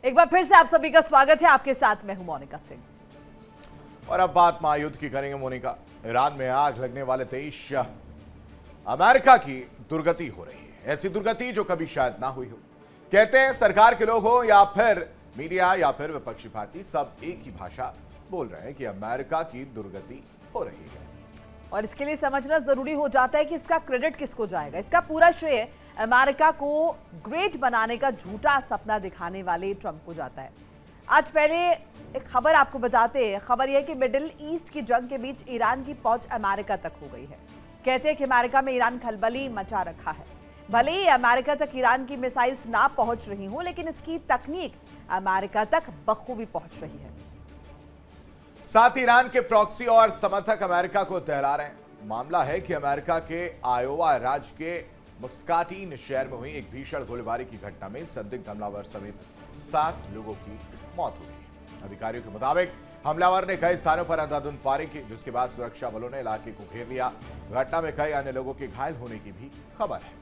एक बार फिर से आप सभी का स्वागत है। आपके साथ मैं हूं मोनिका सिंह। और अब बात महायुद्ध की करेंगे मोनिका। ईरान में आग लगने वाले देश अमेरिका की दुर्गति हो रही है, ऐसी दुर्गति जो कभी शायद ना हुई हो। कहते हैं सरकार के लोग हो या फिर मीडिया या फिर विपक्षी पार्टी, सब एक ही भाषा बोल रहे हैं कि अमेरिका की दुर्गति हो रही है। और इसके लिए समझना जरूरी हो जाता है कि इसका क्रेडिट किसको जाएगा। इसका पूरा श्रेय अमेरिका को ग्रेट बनाने का झूठा सपना दिखाने वाले ट्रंप को जाता है। आज पहले एक खबर आपको बताते हैं। खबर यह है कि मिडिल ईस्ट की जंग के बीच ईरान की पहुंच अमेरिका तक हो गई है। कहते हैं कि अमेरिका में ईरान खलबली मचा रखा है। भले ही अमेरिका तक ईरान की मिसाइल्स ना पहुंच रही हो, लेकिन इसकी तकनीक अमेरिका तक बखूबी पहुंच रही है। साथ ही ईरान के प्रॉक्सी और समर्थक अमेरिका को दहला रहे हैं। मामला है कि अमेरिका के आयोवा राज्य के मुस्काटीन शहर में हुई एक भीषण गोलीबारी की घटना में संदिग्ध हमलावर समेत 7 लोगों की मौत हो गई। अधिकारियों के मुताबिक हमलावर ने कई स्थानों पर अंधाधुंध फायरिंग की, जिसके बाद सुरक्षा बलों ने इलाके को घेर लिया। घटना में कई अन्य लोगों के घायल होने की भी खबर है।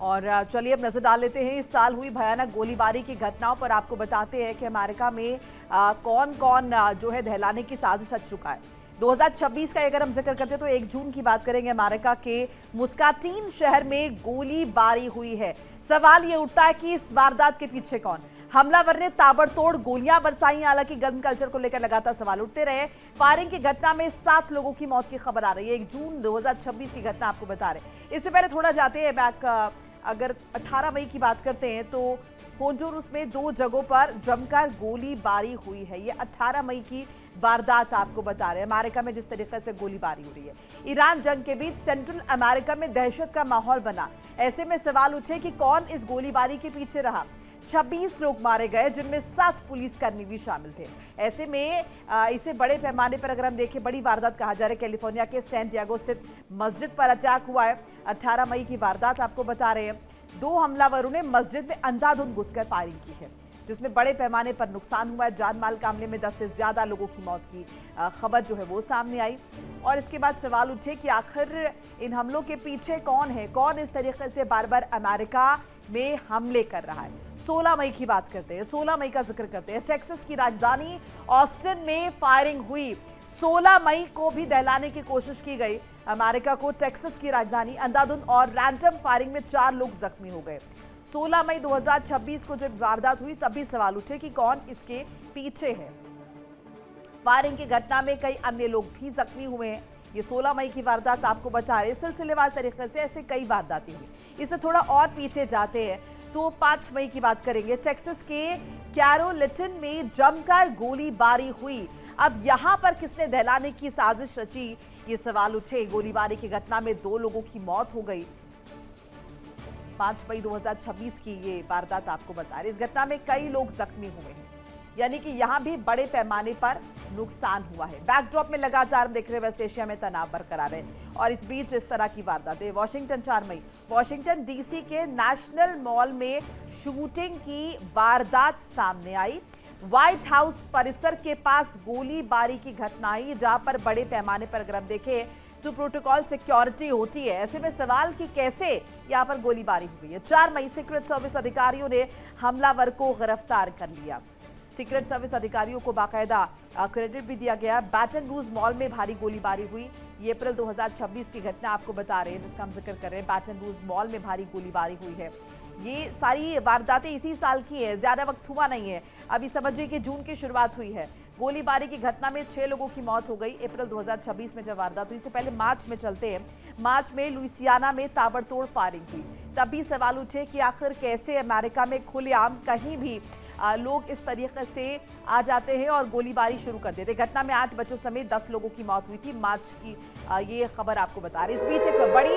और चलिए अब नजर डाल लेते हैं इस साल हुई भयानक गोलीबारी की घटनाओं पर। आपको बताते हैं कि अमेरिका में कौन कौन जो है दहलाने की साजिश रच चुका है। 2026 का अगर हम जिक्र करते हैं तो 1 जून की बात करेंगे। अमेरिका के मुस्काटीन शहर में गोलीबारी हुई है। सवाल ये उठता है कि इस वारदात के पीछे कौन? हमलावर ने ताबड़तोड़ गोलियां बरसाई। हालांकि गन कल्चर को लेकर लगातार सवाल उठते रहे। फायरिंग की घटना में 7 लोगों की मौत की खबर आ रही है। 1 जून 2026 की घटना आपको बता रहे। इससे पहले थोड़ा जाते हैं बैक। अगर 18 मई की बात करते हैं तो होंडुरास में 2 जगहों पर जमकर गोलीबारी हुई है। ये 18 मई की वारदात आपको बता रहे हैं। अमेरिका में जिस तरीके से गोलीबारी हो रही है। ईरान जंग के बीच सेंट्रल अमेरिका में दहशत का माहौल बना। ऐसे में सवाल उठे कि कौन इस गोलीबारी के पीछे रहा। 26 लोग मारे गए, जिनमें 7 पुलिसकर्मी भी शामिल थे। ऐसे में इसे बड़े पैमाने पर अगर हम देखें, बड़ी वारदात कहा जा रहा है। कैलिफोर्निया के सैन डिएगो स्थित मस्जिद पर अटैक हुआ है। 18 मई की वारदात आपको बता रहे हैं। 2 हमलावरों ने मस्जिद में अंधाधुंध घुसकर फायरिंग की है, जिसमें बड़े पैमाने पर नुकसान हुआ है। जान माल के मामले में 10 से ज्यादा लोगों की मौत की खबर जो है वो सामने आई। और इसके बाद सवाल उठे कि आखिर इन हमलों के पीछे कौन है? कौन इस तरीके से बार बार अमेरिका में हमले कर रहा है? 16 मई की बात करते हैं। 16 मई का जिक्र करते हैं। टेक्सास की राजधानी ऑस्टिन में फायरिंग हुई। 16 मई को भी दहलाने की कोशिश की गई। अमेरिका को टेक्सास की राजधानी अंधाधुंध और रैंडम फायरिंग में 4 लोग जख्मी हो गए। 16 मई 2026 को जब वारदात हुई तब भी सवाल उठे कि कौन इसके पीछे है। फायरिंग की घटना में कई अन्य लोग भी जख्मी हुए हैं। ये 16 मई की वारदात आपको बता रहे। सिलसिलेवार तरीके से ऐसे कई वारदातें हुई। इससे थोड़ा और पीछे जाते हैं तो 5 मई की बात करेंगे। टेक्सास के कैरोलिटन में जमकर गोलीबारी हुई। अब यहां पर किसने दहलाने की साजिश रची, ये सवाल उठे। गोलीबारी की घटना में 2 लोगों की मौत हो गई। 5 मई 2026 की ये वारदात आपको बता रही। इस घटना में कई लोग जख्मी हुए हैं, यानी कि यहां भी बड़े पैमाने पर नुकसान हुआ है। बैकड्रॉप में लगातार देख रहे वेस्ट एशिया में तनाव बरकरार है। और इस बीच इस तरह की वारदातें। वॉशिंगटन 4 मई वॉशिंगटन डीसी के नेशनल मॉल में शूटिंग की वारदात सामने आई। व्हाइट हाउस परिसर के पास गोलीबारी की घटना आई, जहां पर बड़े पैमाने पर अगर हम देखें तो प्रोटोकॉल सिक्योरिटी होती है। ऐसे में सवाल कि कैसे यहां पर गोलीबारी हुई है। 4 मई सीक्रेट सर्विस अधिकारियों ने हमलावर को गिरफ्तार कर लिया। सीक्रेट सर्विस अधिकारियों को बाकायदा क्रेडिट भी दिया गया। बैटन रूज मॉल में भारी गोलीबारी हुई। ये अप्रैल 2026 की घटना आपको बता रहे हैं, जिसका हम जिक्र कर रहे हैं। बैटन रूज मॉल में भारी गोलीबारी हुई है। ये सारी वारदातें इसी साल की है, ज्यादा वक्त हुआ नहीं है। अभी समझिए कि जून की शुरुआत हुई है। गोलीबारी की घटना में 6 लोगों की मौत हो गई। अप्रैल 2026 में जब वारदात हुई। इससे पहले मार्च में चलते हैं। मार्च में लुइसियाना में ताबड़तोड़ फायरिंग हुई। तभी सवाल उठे कि आखिर कैसे अमेरिका में खुलेआम कहीं भी लोग इस तरीके से आ जाते हैं और गोलीबारी शुरू कर देते। घटना में 8 बच्चों समेत 10 लोगों की मौत हुई थी। मार्च की ये खबर आपको बता रही। इस बीच एक बड़ी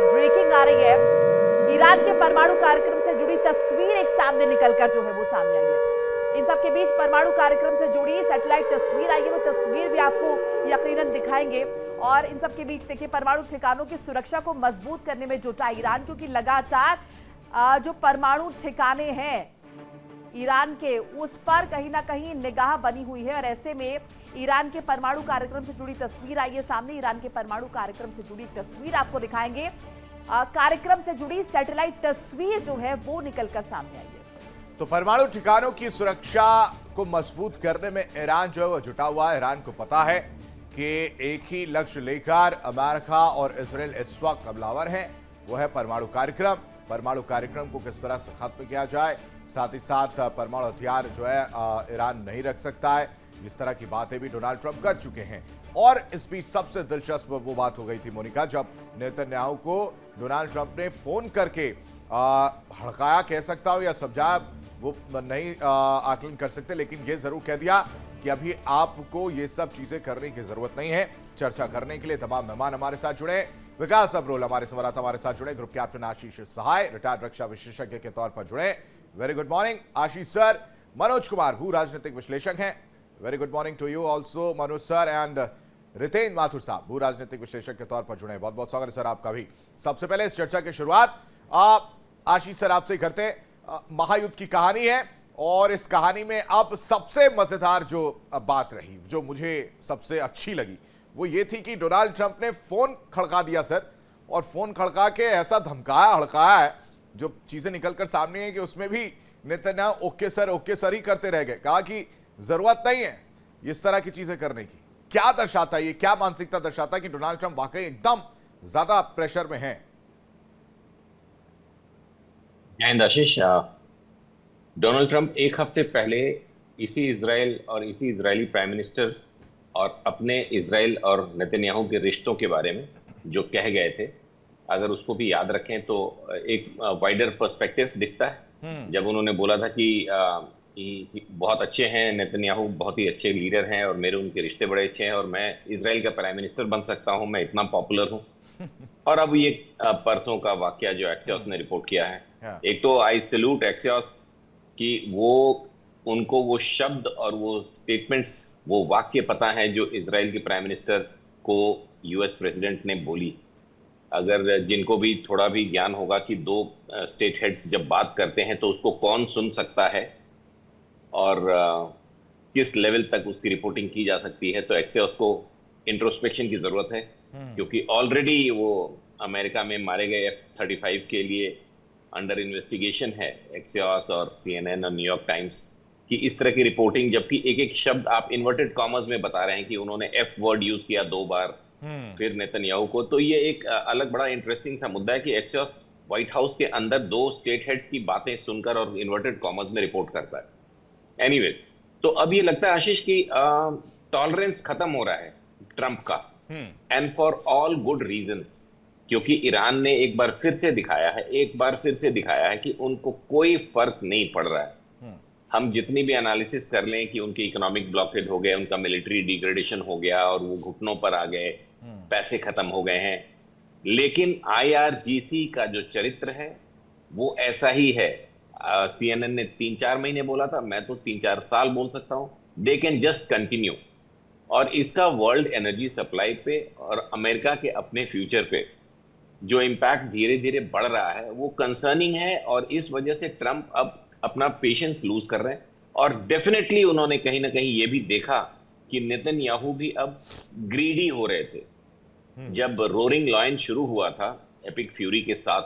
ब्रेकिंग आ रही है। ईरान के परमाणु कार्यक्रम से जुड़ी तस्वीर एक सामने निकलकर जो है वो सामने आई है। इन सबके बीच परमाणु कार्यक्रम से जुड़ी सैटेलाइट तस्वीर आई है। वो तस्वीर भी आपको यकीनन दिखाएंगे। और इन सबके बीच देखिए, परमाणु ठिकानों की सुरक्षा को मजबूत करने में जुटा ईरान, क्योंकि लगातार जो परमाणु ठिकाने हैं ईरान के, उस पर कहीं ना कहीं निगाह बनी हुई है। और ऐसे में ईरान के परमाणु कार्यक्रम से जुड़ी तस्वीर आई है सामने। ईरान के परमाणु कार्यक्रम से जुड़ी तस्वीर आपको दिखाएंगे। कार्यक्रम से जुड़ी सैटेलाइट तस्वीर जो है वो निकलकर सामने आई है। तो परमाणु ठिकानों की सुरक्षा को मजबूत करने में ईरान जो है वो जुटा हुआ है। ईरान को पता है कि एक ही लक्ष्य लेकर अमेरिका और इजराइल इस वक्त हमलावर हैं, वो है परमाणु कार्यक्रम। परमाणु कार्यक्रम को किस तरह से खत्म किया जाए, साथ ही साथ परमाणु हथियार जो है ईरान नहीं रख सकता है, इस तरह की बातें भी डोनाल्ड ट्रंप कर चुके हैं। और इस बीच सबसे दिलचस्प वो बात हो गई थी मोनिका, जब नेतन्याहू को डोनाल्ड ट्रंप ने फोन करके हड़काया कह सकता हूं या समझाया, वो नहीं आकलन कर सकते, लेकिन ये जरूर कह दिया कि अभी आपको ये सब चीजें करने की जरूरत नहीं है। चर्चा करने के लिए तमाम मेहमान हमारे साथ जुड़े। विकास अब्रोल हमारे संवाददाता हमारे साथ जुड़े, group captain Ashish Sahay retired रक्षा विशेषज्ञ के तौर पर जुड़े। Very good morning Ashish sir. Manoj Kumar भू राजनीतिक विश्लेषक हैं, very good morning to you also Manoj sir. And Riten Mathur साहब भू राजनीतिक विश्लेषक के तौर पर जुड़े, बहुत बहुत स्वागत है सर आपका भी। सबसे पहले इस चर्चा की शुरुआत आशीष सर आपसे करते। महायुद्ध की कहानी है और इस कहानी में अब सबसे मजेदार जो बात रही, जो मुझे सबसे अच्छी लगी, वो ये थी कि डोनाल्ड ट्रंप ने फोन खड़का दिया सर, और फोन खड़का के ऐसा धमकाया हड़काया है, जो चीजें निकलकर सामने है कि उसमें भी नेतन्याहू ओके सर ही करते रह गए। कहा कि जरूरत नहीं है इस तरह की चीजें करने की। क्या दर्शाता है ये, क्या मानसिकता दर्शाता है कि डोनाल्ड ट्रंप वाकई एकदम ज्यादा प्रेशर में है? आशीष, डोनाल्ड ट्रंप एक हफ्ते पहले इसी इजराइल और इसी इजरायली प्राइम मिनिस्टर और अपने इजराइल और नेतन्याहू के रिश्तों के बारे में जो कह गए थे, अगर उसको भी याद रखें तो एक वाइडर पर्सपेक्टिव दिखता है। जब उन्होंने बोला था कि बहुत अच्छे हैं नेतन्याहू, बहुत ही अच्छे लीडर हैं और मेरे उनके रिश्ते बड़े अच्छे हैं और मैं इजराइल का प्राइम मिनिस्टर बन सकता हूं, मैं इतना पॉपुलर हूं। और अब ये परसों का वाकया जो एक्सियोस ने रिपोर्ट किया है, एक तो आई सैल्यूट एक्सियोस कि वो उनको वो शब्द और वो स्टेटमेंट्स, वो वाक्य पता है जो इजराइल के प्राइम मिनिस्टर को यूएस प्रेसिडेंट ने बोली। अगर जिनको भी थोड़ा भी ज्ञान होगा कि दो स्टेट हेड्स जब बात करते हैं तो उसको कौन सुन सकता है और किस लेवल तक उसकी रिपोर्टिंग की जा सकती है, तो एक्सियोस को इंट्रोस्पेक्शन की जरूरत है, क्योंकि ऑलरेडी वो अमेरिका में मारे गए F-35 के लिए अंडर इन्वेस्टिगेशन है एक्सियोस और CNN और न्यूयॉर्क टाइम्स की इस तरह की रिपोर्टिंग। जबकि एक एक शब्द आप इन्वर्टेड कॉमर्स में बता रहे हैं कि उन्होंने F वर्ड यूज किया 2 बार फिर नेतन्याहू को, तो ये एक अलग बड़ा इंटरेस्टिंग सा मुद्दा है कि एक्सियोस व्हाइट हाउस के अंदर 2 स्टेट हेड्स की बातें सुनकर और इन्वर्टेड कॉमर्स में रिपोर्ट करता है। एनीवेज, तो अब ये लगता है आशीष की टॉलरेंस खत्म हो रहा है ट्रंप का, and for all good reasons, क्योंकि ईरान ने एक बार फिर से दिखाया है कि उनको कोई फर्क नहीं पड़ रहा है। हम जितनी भी एनालिसिस कर लें कि उनके इकोनॉमिक ब्लॉकेड हो गए, उनका मिलिट्री डिग्रेडेशन हो गया और वो घुटनों पर आ गए, पैसे खत्म हो गए हैं, लेकिन IRGC का जो चरित्र है वो ऐसा ही है। CNN ने 3-4 महीने बोला था, मैं तो 3-4 साल बोल सकता हूं, दे कैन जस्ट कंटिन्यू। और इसका वर्ल्ड एनर्जी सप्लाई पे और अमेरिका के अपने फ्यूचर पे जो इम्पैक्ट धीरे धीरे बढ़ रहा है वो कंसर्निंग है, और इस वजह से ट्रंप अब अपना पेशेंस लूज कर रहे हैं। और डेफिनेटली उन्होंने कहीं ना कहीं ये भी देखा कि नेतन्याहू भी अब ग्रीडी हो रहे थे। जब रोरिंग लॉयन शुरू हुआ था एपिक फ्यूरी के साथ,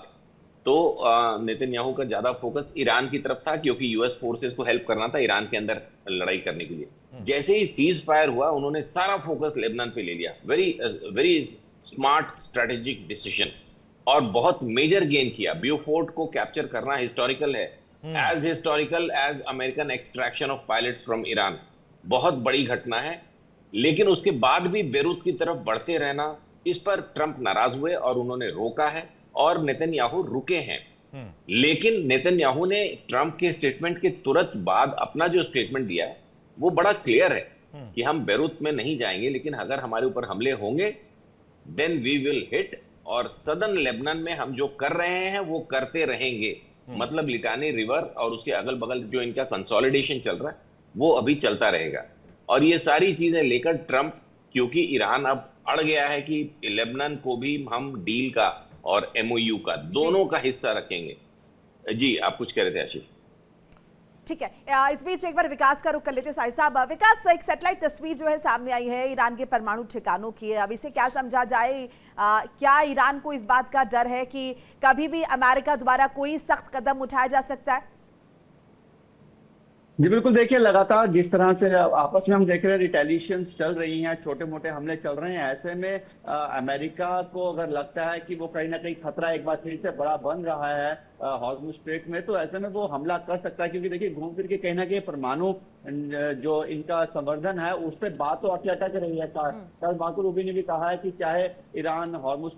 तो नेतन्याहू का ज्यादा फोकस ईरान की तरफ था, क्योंकि यूएस फोर्सेस को हेल्प करना था ईरान के अंदर लड़ाई करने के लिए। जैसे ही सीज फायर हुआ, उन्होंने सारा फोकस लेबनान पे ले लिया। वेरी स्मार्ट स्ट्रेटेजिक डिसीजन, और बहुत मेजर गेन किया। ब्यूफोर्ट को कैप्चर करना हिस्टोरिकल है, as historical as American extraction of pilots from Iran, बहुत बड़ी घटना है। लेकिन उसके बाद भी बेरूत की तरफ बढ़ते रहना, इस पर ट्रंप नाराज हुए और उन्होंने रोका है, और नेतन्याहू रुके हैं। लेकिन नेतन्याहू ने ट्रंप के स्टेटमेंट के तुरंत बाद अपना जो स्टेटमेंट दिया है वो बड़ा क्लियर है कि हम बेरूत में नहीं जाएंगे, लेकिन अगर हमारे ऊपर हमले होंगे देन वी विल हिट, और सदर्न लेबनान में हम जो कर रहे हैं वो करते रहेंगे। मतलब लिटानी रिवर और उसके अगल बगल जो इनका कंसोलिडेशन चल रहा है वो अभी चलता रहेगा। और ये सारी चीजें लेकर ट्रंप, क्योंकि ईरान अब अड़ गया है कि लेबनान को भी हम डील का और MOU का दोनों का हिस्सा रखेंगे। जी, आप कुछ कह रहे थे आशीष? ठीक है, इस बीच एक बार विकास का रुख कर लेते साई साहब। विकास, एक सैटेलाइट तस्वीर जो है सामने आई है ईरान के परमाणु ठिकानों की, अब इसे क्या समझा जाए? क्या ईरान को इस बात का डर है कि कभी भी अमेरिका द्वारा कोई सख्त कदम उठाया जा सकता है? जी बिल्कुल, देखिए लगातार जिस तरह से आपस में हम देख रहे हैं रिटेलिएशंस चल रही हैं, छोटे मोटे हमले चल रहे हैं, ऐसे में अमेरिका को अगर लगता है कि वो कहीं ना कहीं खतरा एक बार फिर से बड़ा बन रहा है हॉर्मुज़ स्ट्रेट में, तो ऐसे में वो हमला कर सकता है। क्योंकि देखिए घूम फिर के कहीं ना कहीं परमाणु जो इनका संवर्धन है उस पर बात तो अटक अटक रही है। कल मार्को रूबियो ने भी कहा है कि चाहे ईरान हॉर्मुज़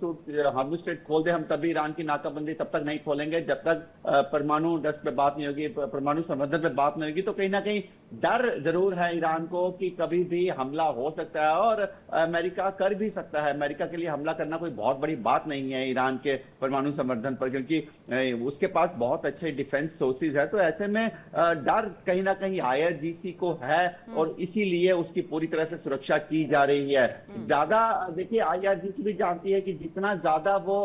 स्ट्रेट खोल दे, हम तभी ईरान की नाकाबंदी तब तक नहीं खोलेंगे जब तक परमाणु डस्ट पे बात नहीं होगी, परमाणु संवर्धन पे बात नहीं होगी। तो कहीं ना कहीं डर जरूर है ईरान को कि कभी भी हमला हो सकता है और अमेरिका कर भी सकता है। अमेरिका के लिए हमला करना कोई बहुत बड़ी बात नहीं है ईरान के परमाणु संवर्धन पर, क्योंकि उसके पास बहुत अच्छे डिफेंस सोर्सेज है। तो ऐसे में डर कहीं ना कहीं आईआरजीसी को है और इसीलिए उसकी पूरी तरह से सुरक्षा की जा रही है। ज्यादा देखिए आईआरजीसी भी जानती है कि जितना ज्यादा वो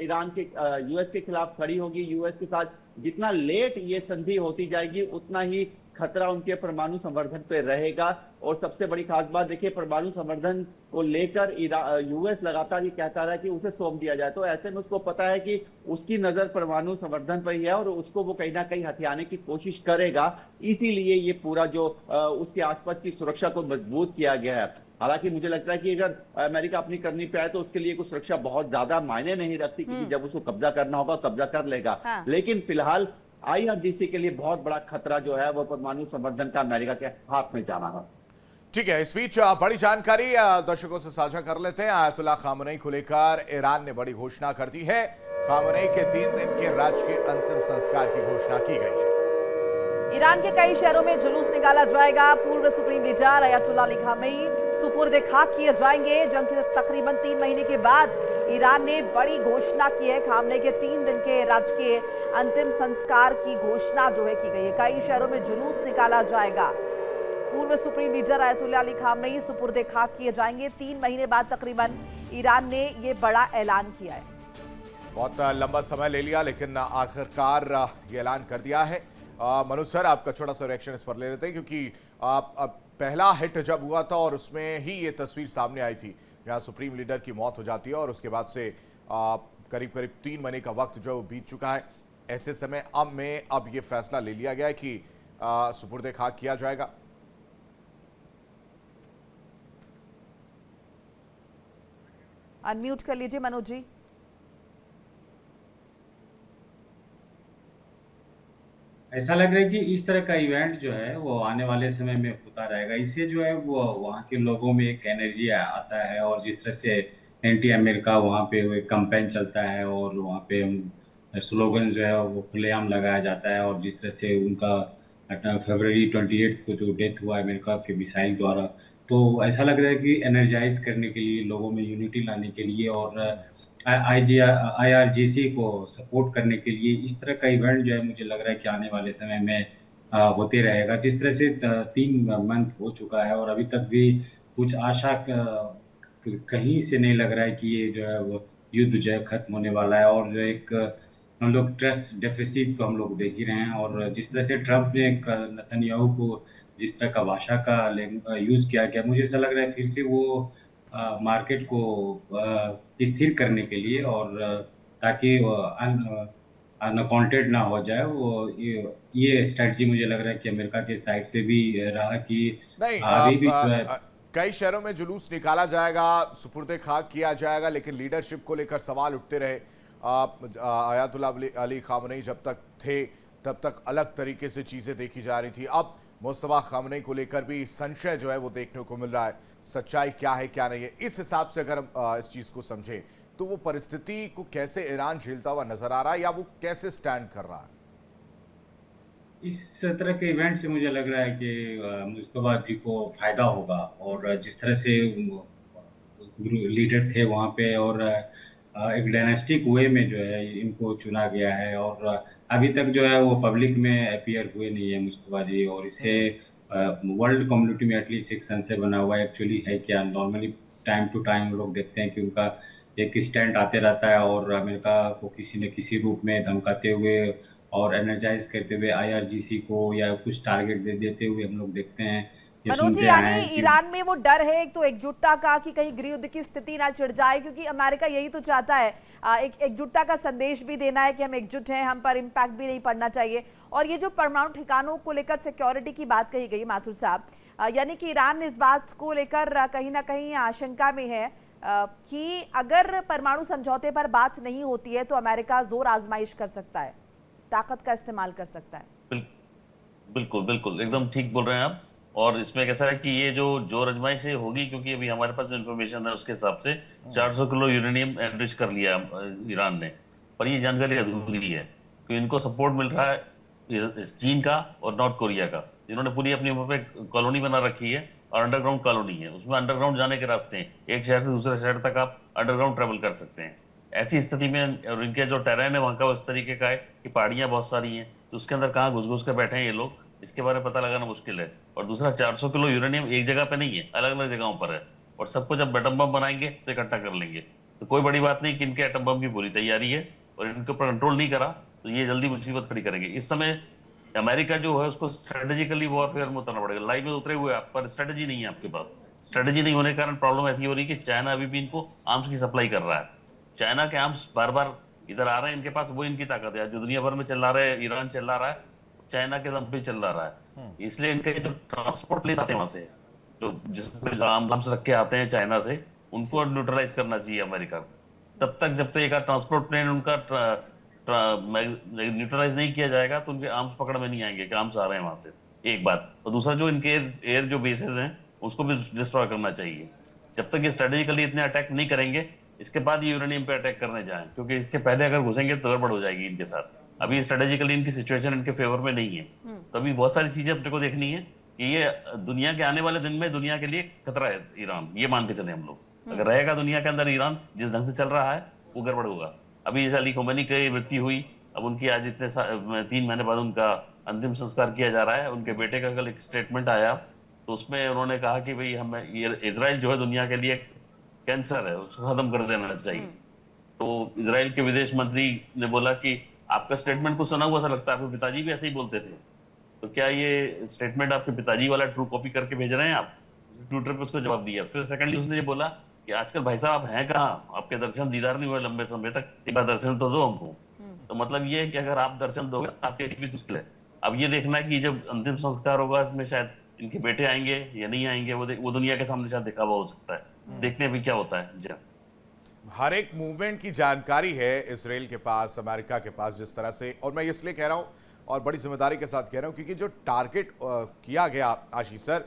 ईरान के यूएस के खिलाफ खड़ी होगी, यूएस के साथ जितना लेट ये संधि होती जाएगी उतना ही खतरा उनके परमाणु संवर्धन पे रहेगा। और सबसे बड़ी खास बात देखिए, परमाणु संवर्धन को लेकर यूएस लगातार ये कहता रहा है कि उसे सौंप दिया जाए। तो ऐसे में उसको पता है कि उसकी नजर परमाणु संवर्धन पर ही है और उसको वो कहीं ना कहीं हथियाने की कोशिश करेगा। इसीलिए ये पूरा जो उसके आसपास की सुरक्षा को मजबूत किया गया है। हालांकि मुझे लगता है कि अगर अमेरिका अपनी करनी पे आए तो उसके लिए कुछ सुरक्षा बहुत ज्यादा मायने नहीं रखती, क्योंकि जब उसको कब्जा करना होगा कब्जा कर लेगा। हाँ। लेकिन फिलहाल आईआरजीसी के लिए बहुत बड़ा खतरा जो है वो परमाणु संवर्धन का अमेरिका के हाथ में जाना है। ठीक है, इस बीच बड़ी जानकारी दर्शकों से साझा कर लेते हैं। आयतुल्ला खामनेई को लेकर ईरान ने बड़ी घोषणा कर दी है। खामनेई के 3 दिन के राजकीय अंतिम संस्कार की घोषणा की गई है। ईरान के कई शहरों में जुलूस निकाला जाएगा। पूर्व सुप्रीम लीडर अयतुल्ला अली खामेनी सुपुर्द खाक किए जाएंगे। जंग के तकरीबन 3 महीने के बाद ईरान ने बड़ी घोषणा की है। खामनेई के 3 दिन के राजकीय अंतिम संस्कार की घोषणा जो है की गई है। कई शहरों में जुलूस निकाला जाएगा। पूर्व सुप्रीम लीडर अयतुल्ला अली खामनेई सुपुर्द खाक किए जाएंगे। 3 महीने बाद तकरीबन ईरान ने ये बड़ा ऐलान किया है। बहुत लंबा समय ले लिया, लेकिन आखिरकार ये ऐलान कर दिया है। मनोज सर, आपका छोटा सा रिएक्शन इस पर ले लेते हैं, क्योंकि पहला हिट जब हुआ था और उसमें ही ये तस्वीर सामने आई थी जहां सुप्रीम लीडर की मौत हो जाती है और उसके बाद से करीब करीब 3 महीने का वक्त जो बीत चुका है। ऐसे समय अब ये फैसला ले लिया गया है कि सुपुर्द खाक किया जाएगा। अनम्यूट कर लीजिए मनोज जी। ऐसा लग रहा है कि इस तरह का इवेंट जो है वो आने वाले समय में होता रहेगा। इससे जो है वो वहाँ के लोगों में एक एनर्जी आता है और जिस तरह से एंटी अमेरिका वहाँ पे वो एक कैंपेन चलता है और वहाँ पे स्लोगन जो है वो खुलेआम लगाया जाता है। और जिस तरह से उनका फरवरी 28 को जो डेथ हुआ अमेरिका के मिसाइल द्वारा, तो ऐसा लग रहा है कि एनर्जाइज करने के लिए, लोगों में यूनिटी लाने के लिए और आईआरजीसी को सपोर्ट करने के लिए इस तरह का इवेंट जो है मुझे लग रहा है कि आने वाले समय में होते रहेगा। जिस तरह से 3 मंथ हो चुका है और अभी तक भी कुछ आशा कहीं से नहीं लग रहा है कि ये जो है वो युद्ध जो है खत्म होने वाला है। और जो एक हम लोग ट्रस्ट डेफिसिट तो हम लोग देख ही रहे हैं। और जिस तरह से ट्रंप ने नेतन्याहू को जिस तरह का भाषा का यूज़ किया गया, मुझे ऐसा लग रहा है फिर से वो मार्केट को स्थिर करने के लिए और ताकि अनअकाउंटेड ना हो जाए, वो ये स्ट्रेटजी मुझे लग रहा है कि अमेरिका के साइड से भी रहा कि नहीं, अभी भी जो है कई शहरों में जुलूस निकाला जाएगा, सुपुर्द खाक किया जाएगा, लेकिन लीडरशिप को लेकर सवाल उठते रहे। अयतुल्ला अली खामनेई जब तक थे तब तक अलग तरीके से चीजें देखी जा रही थी। अब मुस्तफा खामनेई को लेकर भी संशय जो है वो देखने को मिल रहा है। सच्चाई क्या है क्या नहीं है, इस हिसाब से अगर हम इस चीज को समझें तो वो परिस्थिति को कैसे ईरान झेलता हुआ नजर आ रहा है या वो कैसे स्टैंड कर रहा है? इस तरह के इवेंट से मुझे लग रहा है कि मुस्तफा जी को फायदा होगा। और जिस तरह से लीडर थे वहाँ पे और एक डायनेस्टिक वे में जो है इनको चुना गया है और अभी तक जो है वो पब्लिक में अपीयर हुए नहीं है मुस्तफा जी। और इसे वर्ल्ड कम्युनिटी में एटलीस्ट एक संशय बना हुआ है एक्चुअली है क्या। नॉर्मली टाइम टू टाइम लोग देखते हैं कि उनका एक स्टैंड आते रहता है और अमेरिका को किसी न किसी रूप में धमकाते हुए और एनर्जाइज करते हुए आईआरजीसी को या कुछ टारगेट दे देते हुए हम लोग देखते हैं। ये मनोज जी, सुनते आए यानी हैं कि ईरान में वो डर है एक तो एकजुटता का कि कहीं गृह युद्ध की स्थिति ना छिड़ जाए, क्योंकि अमेरिका यही तो चाहता है, एक एकजुटता का संदेश भी देना है कि हम एकजुट हैं, हम पर इम्पैक्ट भी नहीं पड़ना चाहिए। और ये जो परमाणु ठिकानों को लेकर सिक्योरिटी की बात कही गई माथुर साहब, यानी कि ईरान इस बात को लेकर कहीं ना कहीं आशंका में है कि अगर परमाणु समझौते पर बात नहीं होती है तो अमेरिका जोर आजमाइश कर सकता है, ताकत का इस्तेमाल कर सकता है। बिल्कुल बिल्कुल एकदम ठीक बोल रहे हैं आप। और इसमें कैसा है कि ये जो जोर आजमाइश है होगी, क्योंकि अभी हमारे पास जो इन्फॉर्मेशन है उसके हिसाब से 400 किलो यूरेनियम एनरिच कर लिया ईरान ने, पर ये जानकारी अधूरी है कि इनको सपोर्ट मिल रहा है चीन का और नॉर्थ कोरिया का, जिन्होंने पूरी अपनी वहाँ पे कॉलोनी बना रखी है और अंडरग्राउंड कॉलोनी है, उसमें अंडरग्राउंड जाने के रास्ते हैं, एक शहर से दूसरे शहर तक आप अंडरग्राउंड ट्रेवल कर सकते हैं। ऐसी स्थिति में और इनके जो टेरेन है वहाँ का उस तरीके का है कि पहाड़ियाँ बहुत सारी हैं, तो उसके अंदर कहाँ घुस घुस कर बैठे हैं ये लोग, इसके बारे में पता लगाना मुश्किल है। और दूसरा 400 किलो यूरेनियम एक जगह पे नहीं है, अलग अलग जगहों पर है, और सबको जब एटम बम बनाएंगे तो इकट्ठा कर लेंगे। तो कोई बड़ी बात नहीं कि इनके एटम बम की पूरी तैयारी है, और इनके ऊपर कंट्रोल नहीं करा तो ये जल्दी मुसीबत खड़ी करेंगे। इस समय अमेरिका जो है उसको स्ट्रेटेजिकली वॉरफेयर में उतरना पड़ेगा। लाइव में उतरे हुए आप, पर स्ट्रेटेजी नहीं है आपके पास। स्ट्रेटेजी नहीं होने के कारण प्रॉब्लम ऐसी हो रही है कि चाइना अभी भी इनको आर्म्स की सप्लाई कर रहा है। चाइना के आर्म्स बार बार इधर आ रहे हैं इनके पास, वो इनकी ताकत है जो दुनिया भर में चला रहा है। ईरान चला रहा है, चाइना के दम पे चल रहा है, इसलिए इनके जो ट्रांसपोर्ट लेस आते हैं वहां से, जो जिसमें आर्म्स रख के आते हैं चाइना से, उनको न्यूट्रलाइज करना चाहिए अमेरिका। तब तक जब तक एक ट्रांसपोर्ट प्लेन उनका न्यूट्रलाइज नहीं किया जाएगा तो उनके आर्म्स पकड़ में नहीं आएंगे कि आर्म्स आ रहे हैं वहां से, एक बात। और दूसरा जो इनके एयर जो बेसेस हैं उसको भी डिस्ट्रॉय करना चाहिए। जब तक ये स्ट्रेटेजिकली इतने अटैक नहीं करेंगे, इसके बाद ये यूरेनियम पे अटैक करने जाएं, क्योंकि इसके पहले अगर घुसेंगे तो गड़बड़ हो जाएगी इनके साथ। अभी स्ट्रेटेजिकली इनकी सिचुएशन इनके फेवर में नहीं है, तो अभी बहुत सारी चीजें अपने को देखनी है कि ये दुनिया के आने वाले दिन में दुनिया के लिए खतरा है ईरान, ये मान के चले हम लोग। अगर रहेगा दुनिया के अंदर ईरान जिस ढंग से चल रहा है वो गड़बड़ होगा। अभी अली खोमेनी की मृत्यु हुई, अब उनकी आज इतने 3 महीने बाद उनका अंतिम संस्कार किया जा रहा है। उनके बेटे का कल एक स्टेटमेंट आया, तो उसमें उन्होंने कहा कि भाई हमें ये इजराइल जो है दुनिया के लिए कैंसर है, उसको खत्म कर देना चाहिए। तो इजराइल के विदेश मंत्री ने बोला कि आपका स्टेटमेंट को सुना हुआ सा लगता है, आपके पिताजी भी ऐसे ही बोलते थे, तो क्या ये स्टेटमेंट आपके पिताजी वाला ट्रू कॉपी करके भेज रहे हैं आप? ट्विटर पे उसको जवाब दिया। फिर सेकंडली उसने ये बोला कि आजकल भाई साहब आप हैं कहाँ, आपके दर्शन दीदार नहीं हुए लंबे समय तक, एक बार दर्शन तो दो हमको। तो मतलब ये है कि अगर आप दर्शन दोगे तो आपके लिए भी मुश्किल है। अब ये देखना है कि जब अंतिम संस्कार होगा इसमें शायद इनके बेटे आएंगे या नहीं आएंगे, वो दुनिया के सामने शायद दिखावा हो सकता है। देखते हैं अभी क्या होता है। जी हर एक मूवमेंट की जानकारी है इसराइल के पास, अमेरिका के पास, जिस तरह से। और मैं इसलिए कह रहा हूं और बड़ी जिम्मेदारी के साथ कह रहा हूं क्योंकि जो टारगेट किया गया आशीष सर,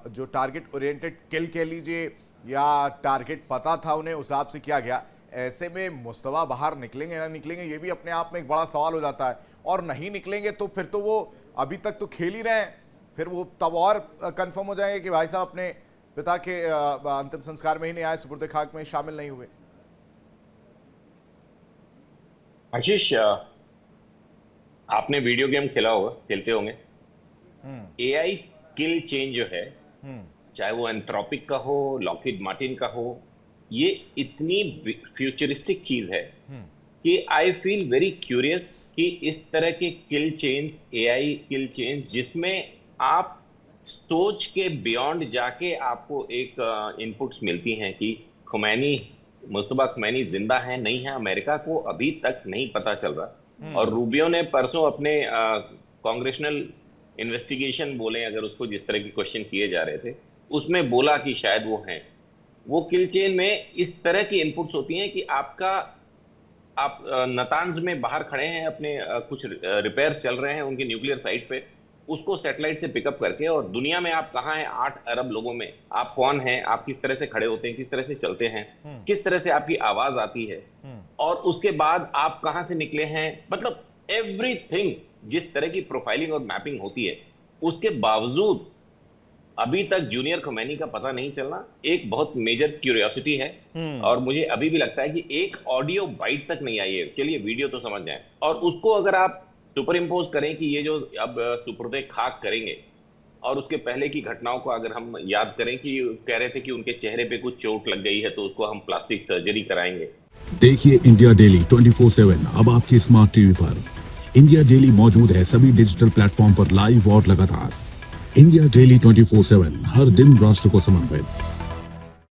जो टारगेट ओरिएंटेड किल कह लीजिए या टारगेट पता था उन्हें, उस हिसाब से किया गया। ऐसे में मुस्तफा बाहर निकलेंगे ना निकलेंगे ये भी अपने आप में एक बड़ा सवाल हो जाता है, और नहीं निकलेंगे तो फिर तो वो अभी तक तो खेल ही रहे हैं, फिर वो तब और कंफर्म हो जाएंगे कि भाई साहब अपने पिता के अंतिम संस्कार में ही नहीं आए, सुपुर्द खाक में शामिल नहीं हुए। आशीष, आपने वीडियो गेम खेला होगा, खेलते होंगे। एआई किल चेन जो है, चाहे वो एंथ्रोपिक का हो, लॉकहीड मार्टिन का हो, ये इतनी फ्यूचरिस्टिक चीज है कि आई फील वेरी क्यूरियस कि इस तरह के किल चेन्स, एआई किल चेन्स, जिसमें आप सोच के बियॉन्ड जाके आपको एक इनपुट्स मिलती हैं कि मुस्तफा खुमैनी जिंदा है नहीं है, अमेरिका को अभी तक नहीं पता चल रहा। और रूबियो ने परसों अपने कांग्रेशनल इन्वेस्टिगेशन बोले, अगर उसको जिस तरह के क्वेश्चन किए जा रहे थे, उसमें बोला कि शायद वो हैं। वो किल चेन में इस तरह की इनपुट्स होती हैं कि आप नतांज में बाहर खड़े हैं, अपने कुछ रिपेयर्स चल रहे हैं उनके न्यूक्लियर साइट पे, उसको सैटेलाइट से पिकअप करके, और दुनिया में आप कहाँ हैं, 8 अरब लोगों में आप कौन हैं, आप किस तरह से खड़े होते हैं, किस तरह से चलते हैं, किस तरह से आपकी आवाज आती है, और उसके बाद आप कहाँ से निकले हैं, मतलब एवरीथिंग, जिस तरह की प्रोफाइलिंग और मैपिंग होती है, उसके बावजूद अभी तक जूनियर खुमैनी का पता नहीं चलना एक बहुत मेजर क्यूरियोसिटी है। और मुझे अभी भी लगता है कि एक ऑडियो बाइट तक नहीं आई है। चलिए वीडियो तो समझ जाए, और उसको अगर आप सुपर इम्पोज करें कि ये जो अब सुपुर्द खाक करेंगे, और उसके पहले की घटनाओं को अगर हम याद करें कि कह रहे थे कि उनके चेहरे पे कुछ चोट लग गई है तो उसको हम प्लास्टिक सर्जरी कराएंगे। देखिए इंडिया डेली 24/7 अब आपकी स्मार्ट टीवी पर। इंडिया डेली मौजूद है सभी डिजिटल प्लेटफॉर्म पर लाइव और लगातार। इंडिया डेली 24/7 हर दिन राष्ट्र को समर्पित।